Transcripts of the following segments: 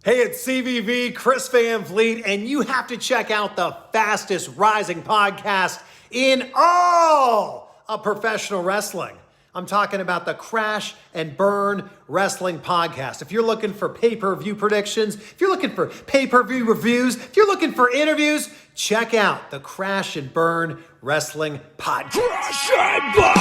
Hey, it's CVV, Chris Van Vliet, and you have to check out the fastest rising podcast in all of professional wrestling. I'm talking about the Crash and Burn Wrestling Podcast. If you're looking for pay-per-view predictions, if you're looking for pay-per-view reviews, if you're looking for interviews, check out the Crash and Burn Wrestling Podcast. Crash and Burn!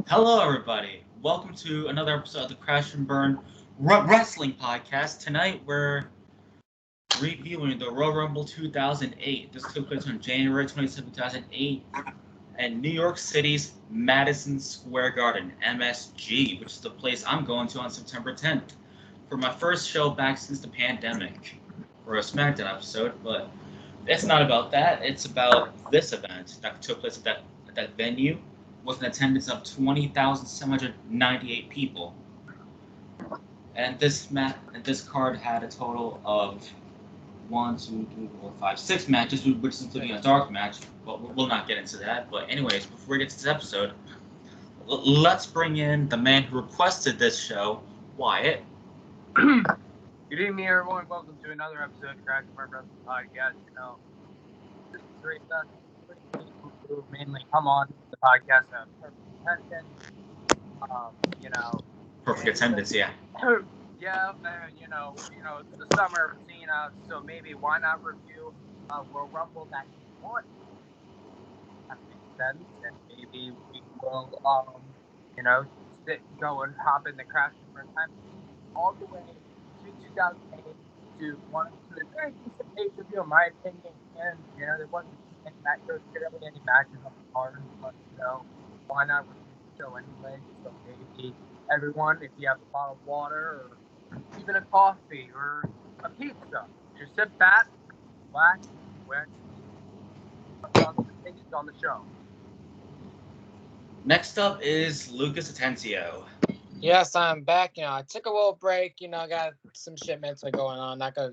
Hello, everybody. Welcome to another episode of the Crash and Burn Wrestling Podcast. Tonight, we're reviewing the Royal Rumble 2008. This took place on January 27, 2008, in New York City's Madison Square Garden, MSG, which is the place I'm going to on September 10th for my first show back since the pandemic for a SmackDown episode. But it's not about that. It's about this event that took place at that venue, with an attendance of 20,798 people. And this card had a total of 6 matches, which is including a dark match, but we'll not get into that. But anyways, before we get to this episode, let's bring in the man who requested this show, Wyatt. Good evening, everyone. Welcome to another episode of Crash and Burn Wrestling Podcast. This is great stuff. Who mainly come on the podcast and have perfect attendance. Perfect attendance, yeah. Yeah, and it's the summer of Cena, so maybe why not review Royal Rumble 91? That makes sense, and maybe we will, go and hop in the Crash and Burn time all the way to 2008 to one of the very decent pay-per-view, in my opinion. And there wasn't barely any matches on the card, but why not review the show anyway? So maybe everyone, if you have a bottle of water or even a coffee or a pizza, just sit back, relax, on the show. Next up is Lucas Atencio. Yes, I'm back. I took a little break. I got some shit mentally going on. Not gonna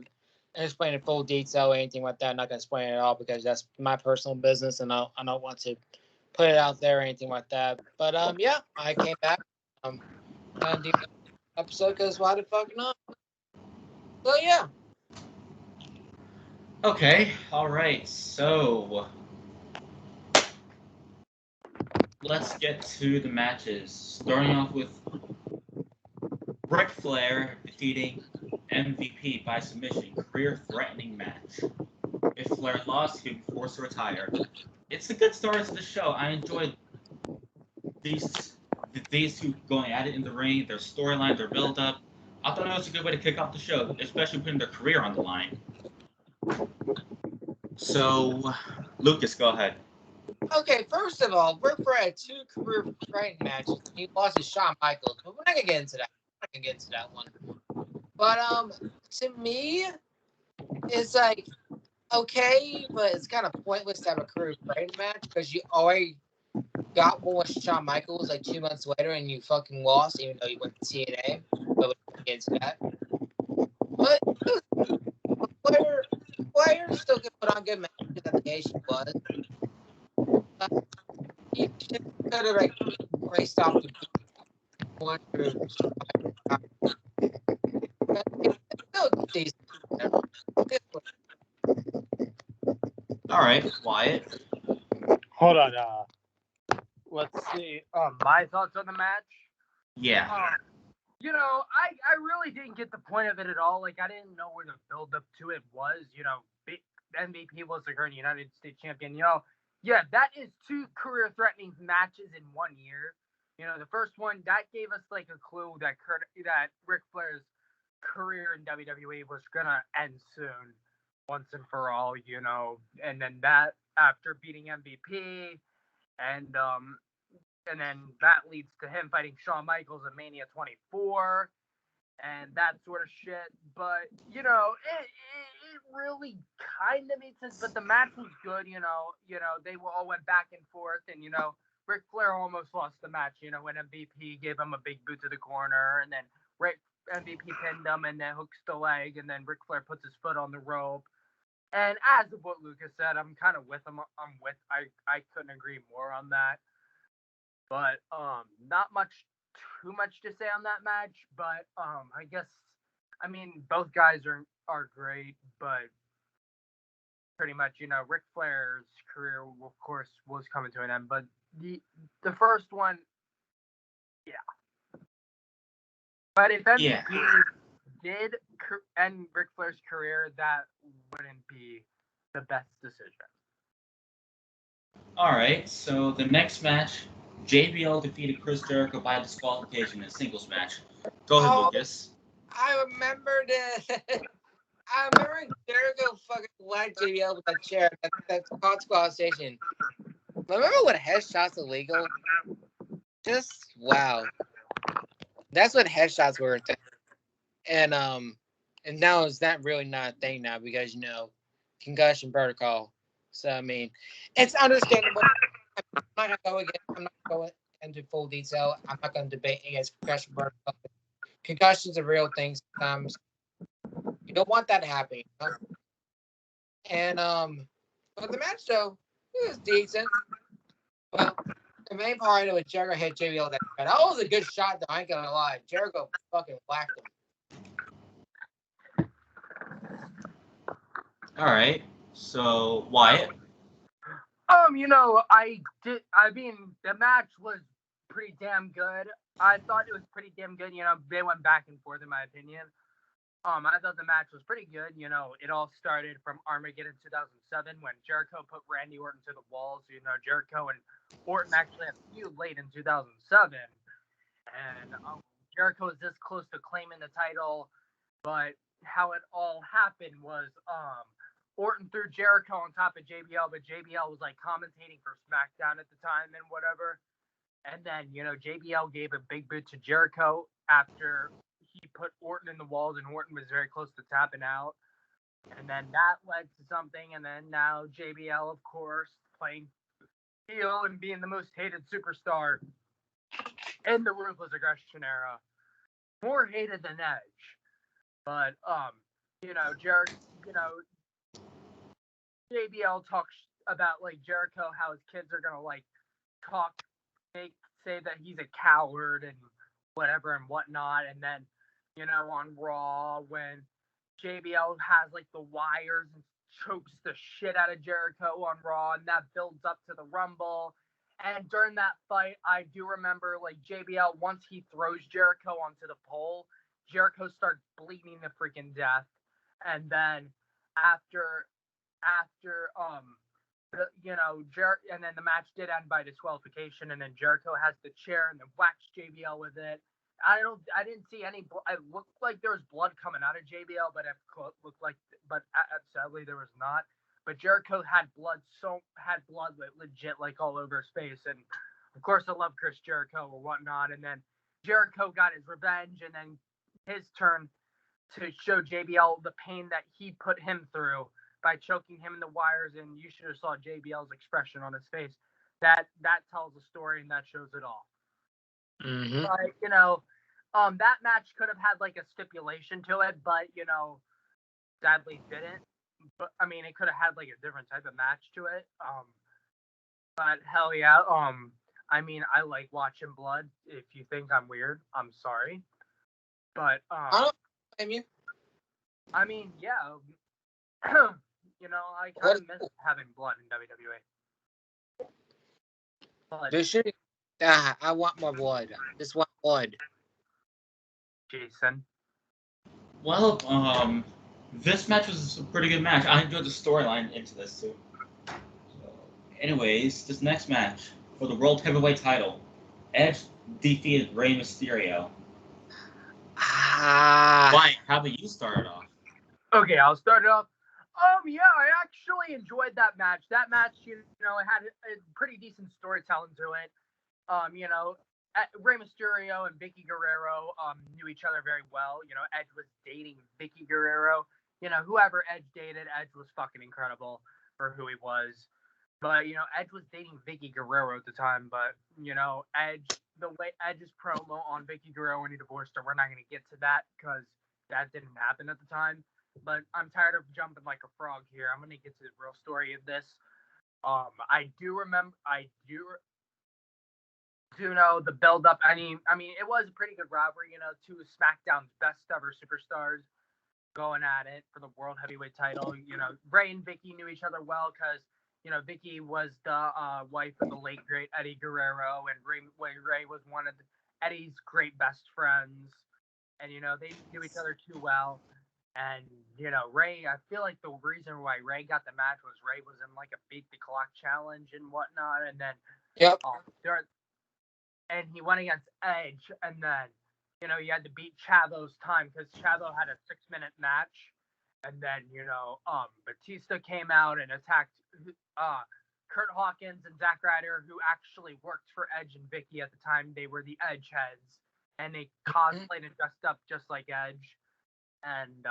explain in full detail or anything like that. I'm not gonna explain it at all because that's my personal business, and I don't want to put it out there or anything like that. But yeah, I came back. Gonna do the episode because why the fuck not? So yeah. Okay, all right. So let's get to the matches. Starting off with Ric Flair defeating MVP by submission, career-threatening match. If Flair lost, he would be forced to retire. It's a good start to the show. I enjoyed these two going at it in the ring, their storyline, their build-up. I thought it was a good way to kick off the show, especially putting their career on the line. So, Lucas, go ahead. Okay, first of all, Ric Flair had 2 career-threatening matches. He lost to Shawn Michaels, but we're not gonna get into that. One. But to me, it's like okay, but it's kind of pointless to have a career-threatening match because you already got one with Shawn Michaels like 2 months later, and you fucking lost, even though you went to TNA. But we won't get into that. But Flair still could put on good matches at the Nation was. He could have like raced off the one. All right, Wyatt. Hold on. Let's see. My thoughts on the match. Yeah. I really didn't get the point of it at all. Like, I didn't know where the build-up to it was. MVP was the current United States champion. Yeah, that is 2 career-threatening matches in 1 year. The first one, that gave us, like, a clue that Ric Flair's career in WWE was going to end soon, once and for all, And then that, after beating MVP, and then that leads to him fighting Shawn Michaels at Mania 24, and that sort of shit. But, it really kind of made sense, but the match was good, they all went back and forth, and, Ric Flair almost lost the match, when MVP gave him a big boot to the corner, and then MVP pinned him, and then hooks the leg, and then Ric Flair puts his foot on the rope. And as of what Lucas said, I'm kind of with him. I couldn't agree more on that. But not too much to say on that match. But I guess I mean both guys are great, but pretty much Ric Flair's career, of course, was coming to an end. But the first one, yeah. But if Yeah. MVP did end Ric Flair's career, that wouldn't be the best decision. All right. So the next match, JBL defeated Chris Jericho by disqualification in a singles match. Go ahead, Oh, Lucas. I remember the. I remember Jericho fucking whacked JBL with that chair. That's called station. Remember when headshots illegal? Just wow. That's what headshots were. And now it's not really not a thing now because concussion protocol. So I mean, it's understandable. I'm not gonna go again. I'm not going into full detail. I'm not gonna debate against concussion protocol. Concussions are real things sometimes. You don't want that to happen. And but the match though, it was decent. Well, the main part of it, Jericho hit JBL that. That was a good shot though. I ain't gonna lie. Jericho fucking whacked him. All right. So Wyatt. I mean, the match was pretty damn good. I thought it was pretty damn good. They went back and forth in my opinion. I thought the match was pretty good. It all started from Armageddon 2007 when Jericho put Randy Orton to the walls. Jericho and Orton actually had a feud late in 2007, and Jericho was this close to claiming the title, but how it all happened was Orton threw Jericho on top of JBL, but JBL was like commentating for SmackDown at the time and whatever. And then, JBL gave a big boot to Jericho after he put Orton in the walls, and Orton was very close to tapping out. And then that led to something, and then now JBL, of course, playing heel and being the most hated superstar in the Ruthless Aggression era. More hated than Edge. But, JBL talks about, like, Jericho, how his kids are going to, like, say that he's a coward and whatever and whatnot. And then, on Raw, when JBL has like the wires and chokes the shit out of Jericho on Raw, and that builds up to the Rumble. And during that fight, I do remember like JBL, once he throws Jericho onto the pole, Jericho starts bleeding to freaking death. And then after and then the match did end by disqualification, and then Jericho has the chair and then whacks JBL with it. I didn't see any. It looked like there was blood coming out of JBL, but sadly there was not. But Jericho had blood legit like all over his face, and of course I love Chris Jericho or whatnot. And then Jericho got his revenge, and then his turn to show JBL the pain that he put him through by choking him in the wires, and you should have saw JBL's expression on his face. That tells a story, and that shows it all. Mm-hmm. But that match could have had like a stipulation to it, but sadly didn't. But I mean, it could have had like a different type of match to it. But hell yeah. I mean, I like watching blood. If you think I'm weird, I'm sorry. But I don't blame you. I mean, yeah. I kind of miss having blood in WWE. But There should. I want more blood. I just want blood. Jason. Well, this match was a pretty good match. I enjoyed the storyline into this too. So, anyways, this next match for the World Heavyweight title, Edge defeated Rey Mysterio. Why? How about you start it off? Okay, I'll start it off. Yeah, I actually enjoyed that match. That match, it had a pretty decent storytelling to it. Rey Mysterio and Vicky Guerrero knew each other very well. Edge was dating Vicky Guerrero. Whoever Edge dated, Edge was fucking incredible for who he was. But, Edge was dating Vicky Guerrero at the time. But, the way Edge's promo on Vicky Guerrero when he divorced her, we're not going to get to that because that didn't happen at the time. But I'm tired of jumping like a frog here. I'm going to get to the real story of this. I do the build up. I mean, it was a pretty good rivalry. Two of SmackDown's best ever superstars going at it for the World Heavyweight title. Ray and Vicky knew each other well because Vicky was the wife of the late great Eddie Guerrero, and Ray was one of Eddie's great best friends, and they knew each other too well. And Ray, I feel like the reason why Ray got the match was Ray was in like a beat the clock challenge and whatnot, and then and he went against Edge, and then he had to beat Chavo's time because Chavo had a 6-minute match, and then Batista came out and attacked Kurt Hawkins and Zack Ryder, who actually worked for Edge and Vicky at the time. They were the Edge heads, and they cosplayed and dressed up just like Edge. And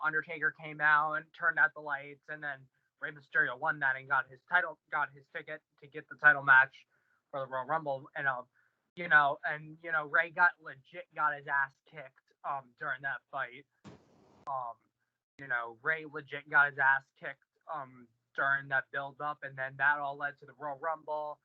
Undertaker came out and turned out the lights, and then Rey Mysterio won that and got his ticket to get the title match for the Royal Rumble. And Ray got his ass kicked during that fight. Ray legit got his ass kicked during that build up, and then that all led to the Royal Rumble.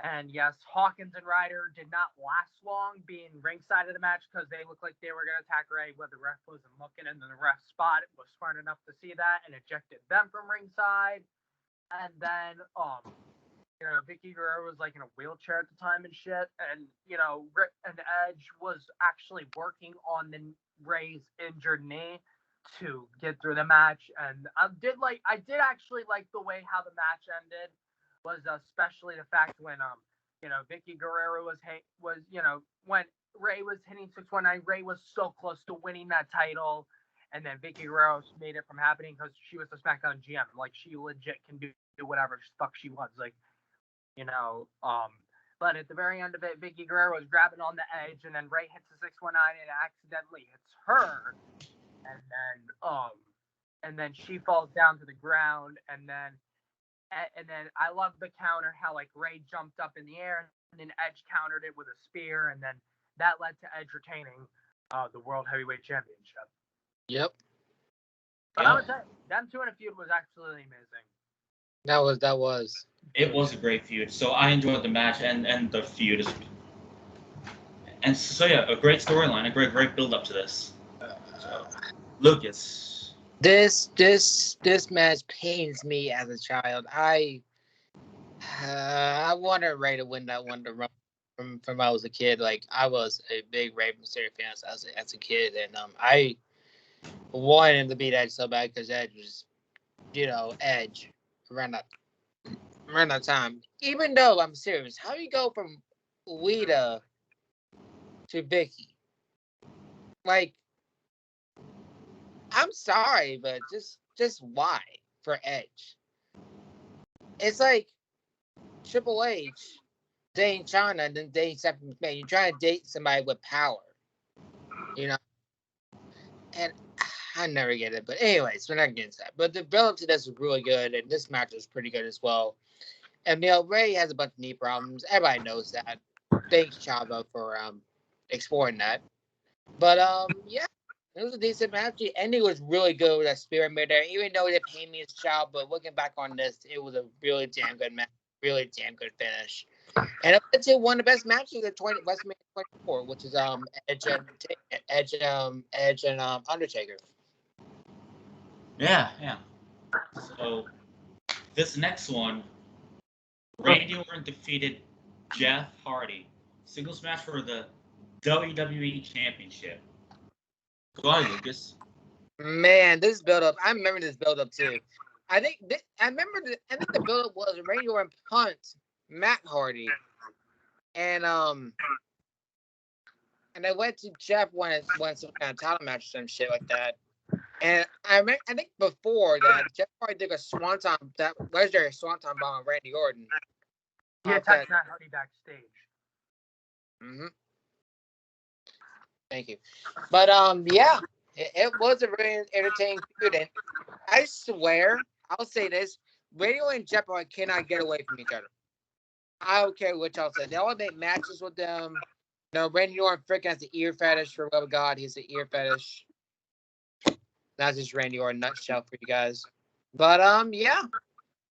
And yes, Hawkins and Ryder did not last long being ringside of the match because they looked like they were going to attack Ray, but the ref wasn't looking, and then the ref spot was smart enough to see that and ejected them from ringside. And then Vicky Guerrero was like in a wheelchair at the time and shit, and Rick and Edge was actually working on Ray's injured knee to get through the match. And I did actually like the way how the match ended, was especially the fact when Vicky Guerrero was when Ray was hitting 619, Ray was so close to winning that title, and then Vicky Guerrero made it from happening because she was the SmackDown GM. Like, she legit can do whatever the fuck she wants. Like, but at the very end of it, Vicky Guerrero was grabbing on the Edge, and then Ray hits the 619 and accidentally hits her, and then she falls down to the ground, and then I love the counter, how like Ray jumped up in the air and then Edge countered it with a spear, and then that led to Edge retaining the World Heavyweight Championship. Yep. But I would say them two in a feud was absolutely amazing. That was. It was a great feud. So I enjoyed the match and the feud. And so yeah, a great storyline, a great build up to this. So, Lucas. This match pains me as a child. I wanted Ray to win that one from when I was a kid. Like, I was a big Rey Mysterio fan as a kid, and I wanted him to beat Edge so bad because Edge was, Edge around that time. Even though I'm serious, how do you go from Lita to Vicky? Like, I'm sorry, but just why for Edge? It's like Triple H dating China and then dating Stephanie McMahon. You're trying to date somebody with power, And I never get it. But anyways, we're not getting into that. But the build to this was really good, and this match was pretty good as well. And Ray has a bunch of knee problems. Everybody knows that. Thanks, Chavo, for exploring that. But yeah. It was a decent match. The ending was really good with that spear mid there. Even though they paid me as a child, but looking back on this, it was a really damn good match. Really damn good finish. And it's one of the best matches of WrestleMania 24, which is Edge and Undertaker. Yeah. So this next one, Randy Orton defeated Jeff Hardy. Singles match for the WWE Championship. Go ahead, Lucas. Man, this build-up. I remember this build-up too. I think the build-up was Randy Orton punt Matt Hardy, and they went to Jeff won some kind of title match or some shit like that. And I think before that, Jeff Hardy did a swanton, that legendary swanton bomb on Randy Orton. He attacked Matt Hardy backstage. Mm-hmm. Thank you. But yeah, it was a really entertaining feud, and I swear, I'll say this: Radio and Jeff Hardy cannot get away from each other. I don't care what y'all say. They all make matches with them. Randy Orton freaking has the ear fetish for love of God. He's the ear fetish. That's just Randy Orton nutshell for you guys. But yeah,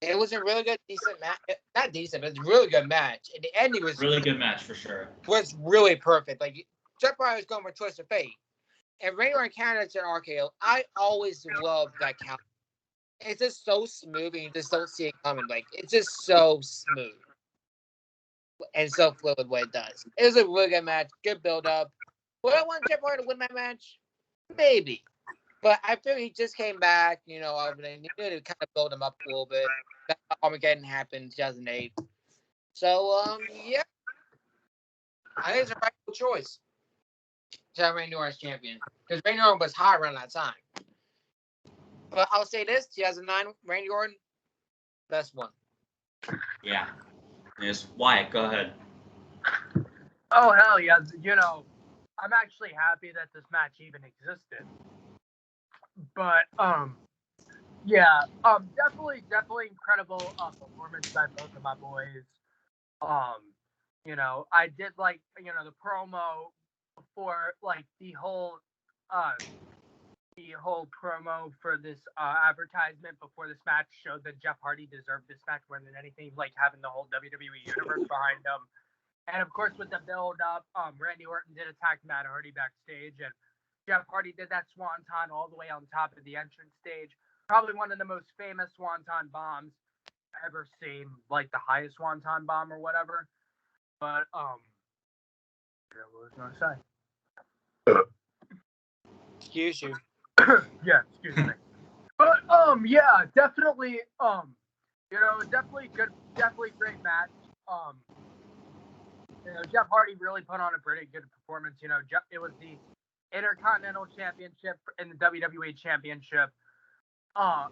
It was a really good, decent match. Not decent, but it's a really good match. And the ending was Really good match for sure. was really perfect. Like Jeff Hardy was going for Twist of Fate, and Randy Orton countered an RKO. I always love that count. It's just so smooth, and you just don't see it coming. Like it's just so smooth and so fluid what it does. It was a really good match, good build up. Would I want Jeff Hardy to win that match? Maybe, but I feel he just came back. You know, and you need to kind of build him up a little bit. That Armageddon happened in 2008. So yeah, I think it's a right choice to have Randy Orton as champion because Randy Orton was hot around that time. But I'll say this: 2009 Randy Orton, best one. Yeah. Yes, Wyatt, go ahead. Oh hell yeah! You know, I'm actually happy that this match even existed. But yeah, definitely incredible performance by both of my boys. You know, I did like the promo for like the whole promo for this advertisement before this match showed that Jeff Hardy deserved this match more than anything, like having the whole WWE universe behind him. And of course, with the build up, Randy Orton did attack Matt Hardy backstage, and Jeff Hardy did that swanton all the way on top of the entrance stage. Probably one of the most famous swanton bombs I've ever seen, like the highest swanton bomb or whatever. But what was I gonna say? Excuse you. Yeah, excuse me. But yeah, definitely definitely good, definitely great match. Jeff Hardy really put on a pretty good performance. It was the Intercontinental Championship and the WWE Championship. No,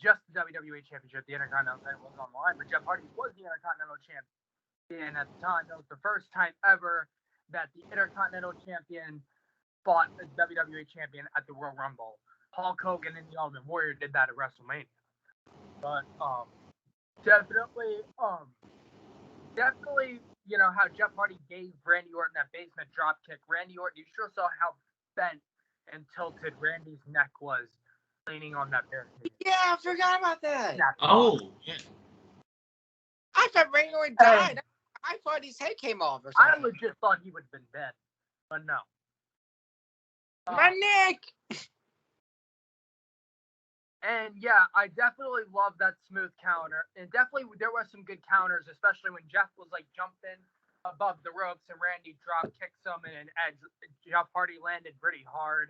just the WWE Championship. The Intercontinental title was on the line, but Jeff Hardy was the Intercontinental Champion at the time. That was the first time ever that the Intercontinental Champion fought the WWE Champion at the Royal Rumble. Hulk Hogan and the Ultimate Warrior did that at WrestleMania. But definitely, how Jeff Hardy gave Randy Orton that basement drop kick. Randy Orton, you sure saw how bent and tilted Randy's neck was leaning on that barricade. Yeah, I forgot about that. Oh, yeah. I thought Randy Orton died. I thought his head came off or something. I legit thought he would have been dead, but no. My neck! And yeah, I definitely love that smooth counter. And definitely there were some good counters, especially when Jeff was like jumping above the ropes and Randy drop kicks him and Jeff Hardy landed pretty hard.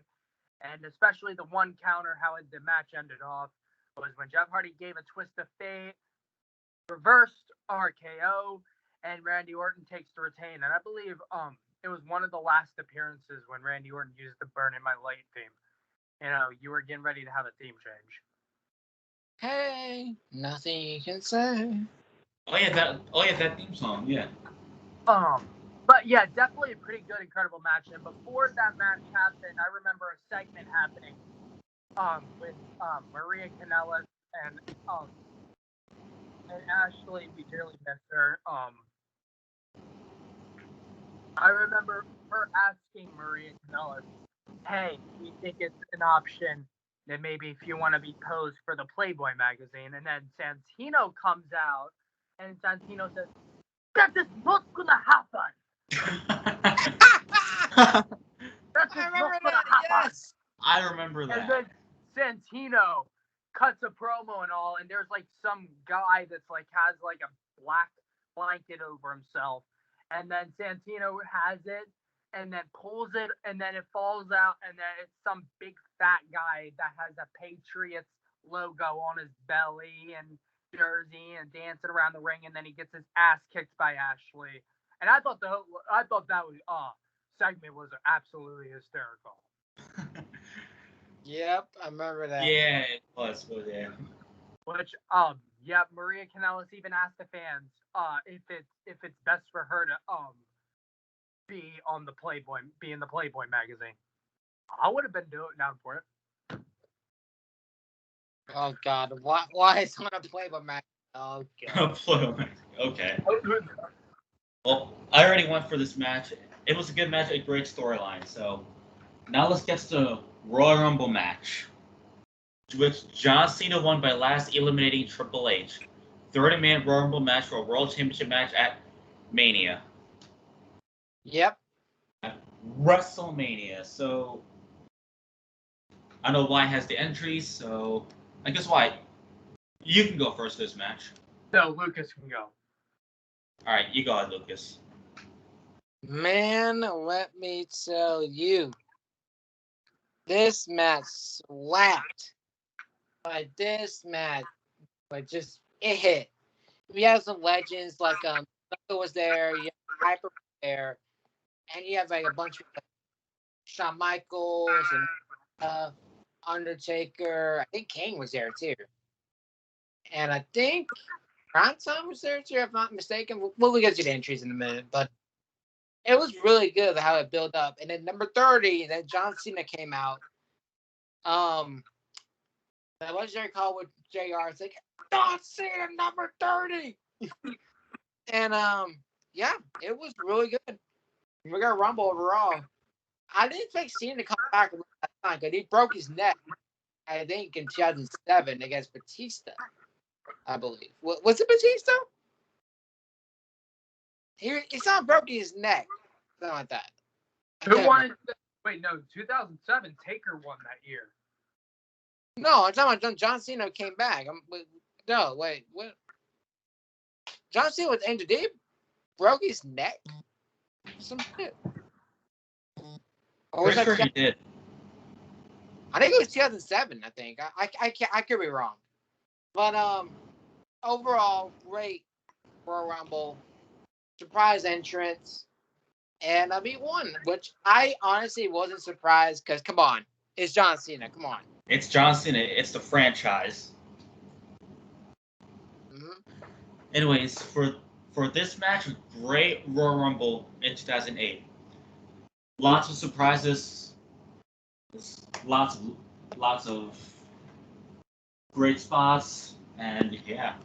And especially the one counter, how the match ended off, was when Jeff Hardy gave a twist of fate, reversed RKO, and Randy Orton takes the retain. And I believe it was one of the last appearances when Randy Orton used the Burn in My Light theme. You were getting ready to have a theme change. Hey, nothing you can say. Oh yeah, that theme song, yeah. But yeah, definitely a pretty good, incredible match. And before that match happened, I remember a segment happening with Maria Kanellis and Ashley. We dearly miss her. I remember her asking Maria Kanellis, hey, we think it's an option that maybe if you want to be posed for the Playboy magazine. And then Santino comes out and Santino says, that is not gonna happen. That is not gonna happen. Yes. I remember that. And then Santino cuts a promo and all, and there's like some guy that's like has like a black blanket over himself. And then Santino has it and then pulls it, and then it falls out, and then it's some big fat guy that has a Patriots logo on his belly and jersey and dancing around the ring, and then he gets his ass kicked by Ashley. And I thought that segment was absolutely hysterical. Yep, I remember that. Yeah, it was. Yeah. Which Maria Kanellis even asked the fans if it's best for her to be in the Playboy magazine. I would have been down for it. Oh God, why is on a Playboy magazine? Oh God. Okay. Well, I already went for this match. It was a good match, a great storyline. So now let's get to the Royal Rumble match. which John Cena won by last eliminating Triple H. 30-man Royal Rumble match for a World Championship match at Mania. Yep. WrestleMania. So, I know Wyatt has the entries, so I guess Wyatt, you can go first this match. No, Lucas can go. All right, you go ahead, Lucas. Man, let me tell you, this match slapped. Like this match, like just it hit. We have some legends like Tucker was there, you have Hyper was there, and you have like a bunch of like, Shawn Michaels and Undertaker. I think Kane was there too, and I think Bronson was there too, if I'm not mistaken. We'll get to the entries in a minute, but it was really good how it built up. And then number 30, then John Cena came out. That was Jerry call with JR. It's like John Cena number 30. And yeah, it was really good. We got Rumble overall. I didn't expect Cena to come back last time because he broke his neck, I think, in 2007 against Batista, I believe. Was it Batista? It's not broken his neck. Something like that. Who won? Wait, no, 2007. Taker won that year. No, I'm talking about John Cena came back. No, wait, what? John Cena was injured. Did he broke his neck? Some shit. Or was Pretty that sure he did. I think it was 2007. I think I could be wrong, but overall great Royal Rumble, surprise entrance, and he won, which I honestly wasn't surprised because come on, it's John Cena. Come on. It's John Cena. It's the franchise. Mm-hmm. Anyways, for this match, great Royal Rumble in 2008. Lots of surprises. Lots of great spots, and yeah.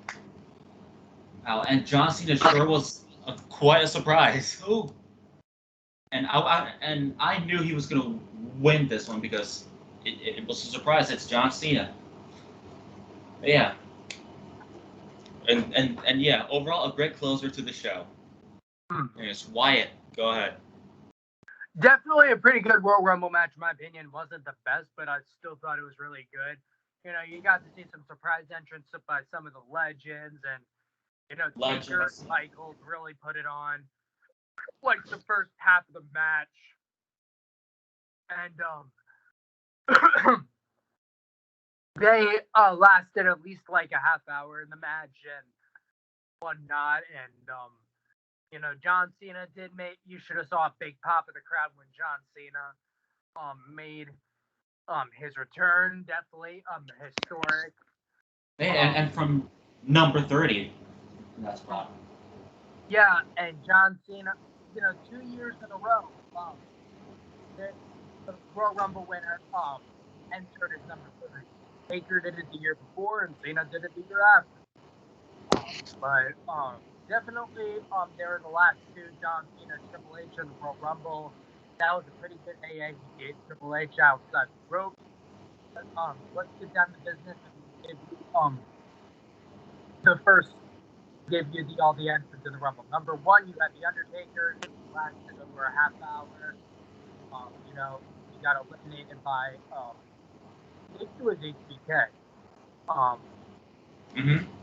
And John Cena sure was quite a surprise. Ooh. And I knew he was gonna win this one because it was a surprise. It's John Cena. But yeah. And yeah, overall a great closer to the show. It's Wyatt. Go ahead. Definitely a pretty good Royal Rumble match, in my opinion. Wasn't the best, but I still thought it was really good. You know, you got to see some surprise entrance by some of the legends, and you know, Taker and Michaels really put it on. Like the first half of the match, and they lasted at least like a half hour in the match and whatnot, and you know, John Cena did make. You should have saw a big pop of the crowd when John Cena made his return. Definitely historic. And from number 30, that's spot. Yeah, and John Cena, you know, 2 years in a row, the Royal Rumble winner entered as number 30. Taker did it the year before, and Cena did it the year after. But definitely, they were the last two, John Cena, Triple H, in the Royal Rumble. That was a pretty good AA. He gave Triple H outside the rope. But, let's get down to business and give you the first. Give you all the entrance to the Rumble. Number one, you had the Undertaker. It lasted over a half hour. You know, he got eliminated by I think it was HBK.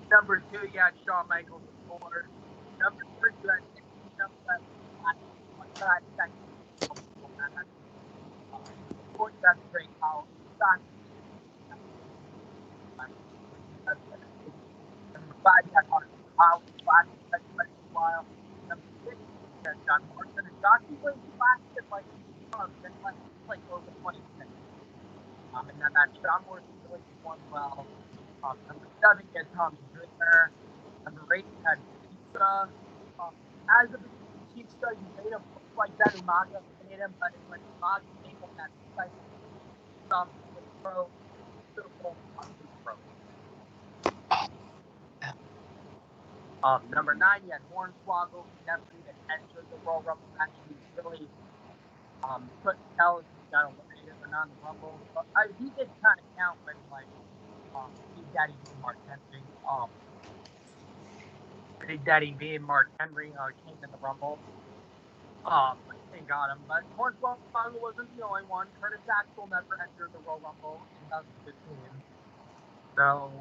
Number two, you had Shawn Michaels with Ford. Number three, you had four, you had the Great Hall. Number five, you had Howard Flash for a while. Number six, you had John Morrison. And shockingly, he lasted like over 20 minutes. And then that John Morrison really won well. Number seven, you had Tommy Dreamer. Number eight, you had Batista. As a Batista, you made him look like that Umaga made him, but it's like Umaga made him that type of stuff with pro. Number nine, you had Hornswoggle. He never even entered the Royal Rumble match. He really couldn't tell if he got eliminated nominated but not in the Rumble. But he did kind of count when Big Daddy being Mark Henry. Big Daddy being Mark Henry came in the Rumble. And got him. But Hornswoggle wasn't the only one. Curtis Axel never entered the Royal Rumble in 2015. So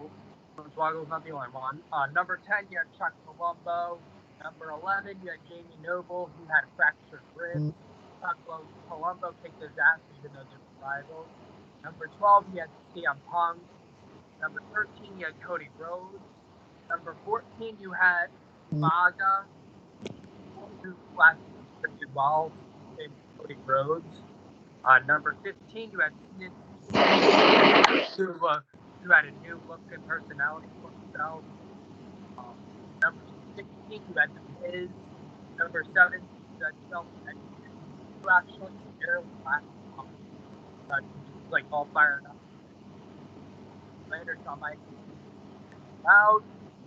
Hornswoggle's not the only one. Number 10, you had Chuck Palumbo. Number 11, you had Jamie Noble, who had fractured ribs. Chuck Palumbo kicked his ass even though they were rivals. Number 12, you had CM Punk. Number 13, you had Cody Rhodes. Number 14, you had Maga, who last scripted well, named Cody Rhodes. Number 15, you had Snitch, who had a new look and personality for himself. Number 16, you had The Miz. Number 17, you had Shelton Benjamin, who actually barely last like all fired up. Later, Shawn Michaels out.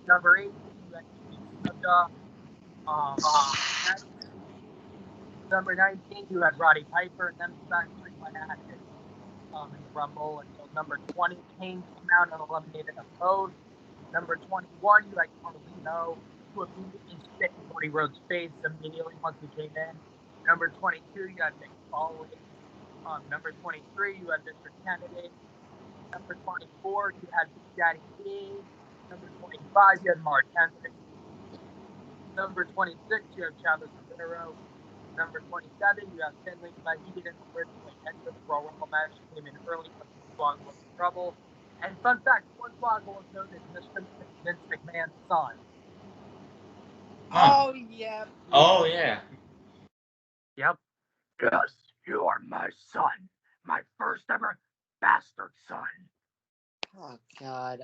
Number 18, you had Number 19, you had Roddy Piper, and then back 3 went at it in the Rumble until number 20, Kane came out and eliminated them both. Number 21, you had Carlino, who immediately spit in Cody Rhodes' face immediately once he came in. Number 22, you had Mick Foley. Number 23, you had Mr. Kennedy. Number 24, you had Big Daddy B. Number 25, you had Mark Henry. Number 26, you have Chavo Guerrero. Number 27, you have Finley, but he didn't originally enter the Royal Rumble match. He came in early, but Hornswoggle was in trouble. And fun fact, Hornswoggle was known as Mr. Vince McMahon's son. Oh, yeah. Oh, yeah. Yep. Yes, you are my son. My first ever bastard son. Oh, God.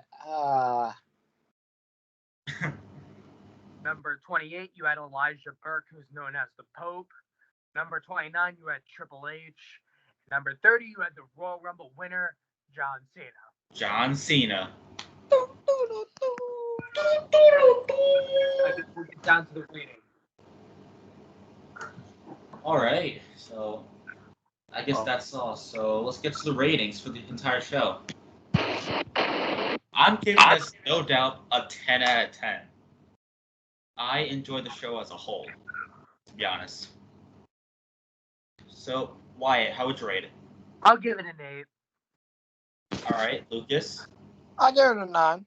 Number 28, you had Elijah Burke, who's known as the Pope. Number 29, you had Triple H. Number 30, you had the Royal Rumble winner, John Cena. John Cena. I guess we'll get down to the rating. All right, so I guess that's all. So let's get to the ratings for the entire show. I'm giving this, no doubt, a 10 out of 10. I enjoyed the show as a whole, to be honest. So, Wyatt, how would you rate it? I'll give it an 8. All right, Lucas. I'll give it a 9.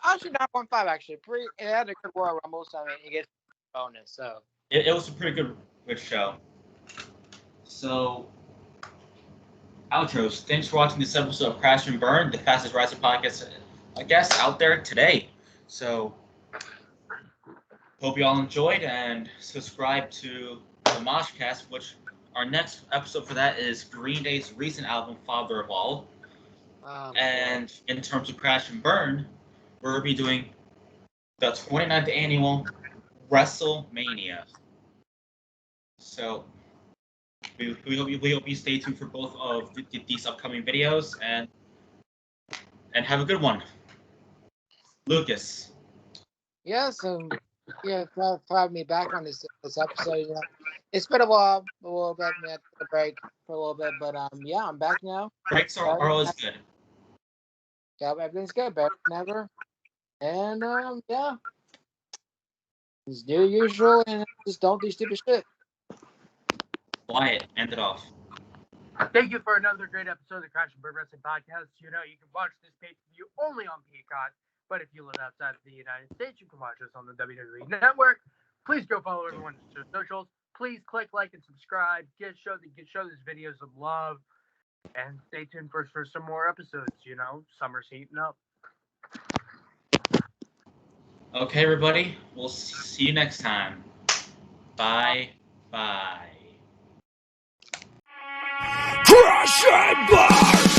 Actually, 9.5, actually. It had a good Royal Rumble, so I mean, it gets a bonus, so. It was a pretty good show. So, outros. Thanks for watching this episode of Crash and Burn, the fastest rising podcast, I guess, out there today. So, hope you all enjoyed, and subscribe to the Moshcast, which our next episode for that is Green Day's recent album, Father of All. And in terms of Crash and Burn, we'll be doing the 29th annual WrestleMania. So we hope you stay tuned for both of these upcoming videos, and have a good one. Lucas. Yeah, so for having me back on this episode. You know, it's been a while, a little bit. We had to take a break for a little bit, but yeah, I'm back now. Breaks are always good. Yeah, everything's good, better than ever. And yeah, just do the usual and just don't do stupid shit. Wyatt, end it off. Thank you for another great episode of the Crash and Burn Wrestling Podcast. You know, you can watch this pay-per-view only on Peacock, but if you live outside of the United States, you can watch us on the WWE Network. Please go follow everyone's socials. Please click like and subscribe. Show these videos some love, and stay tuned for some more episodes. You know, summer's heating up. Okay, everybody. We'll see you next time. Bye. Bye. Crash and burn!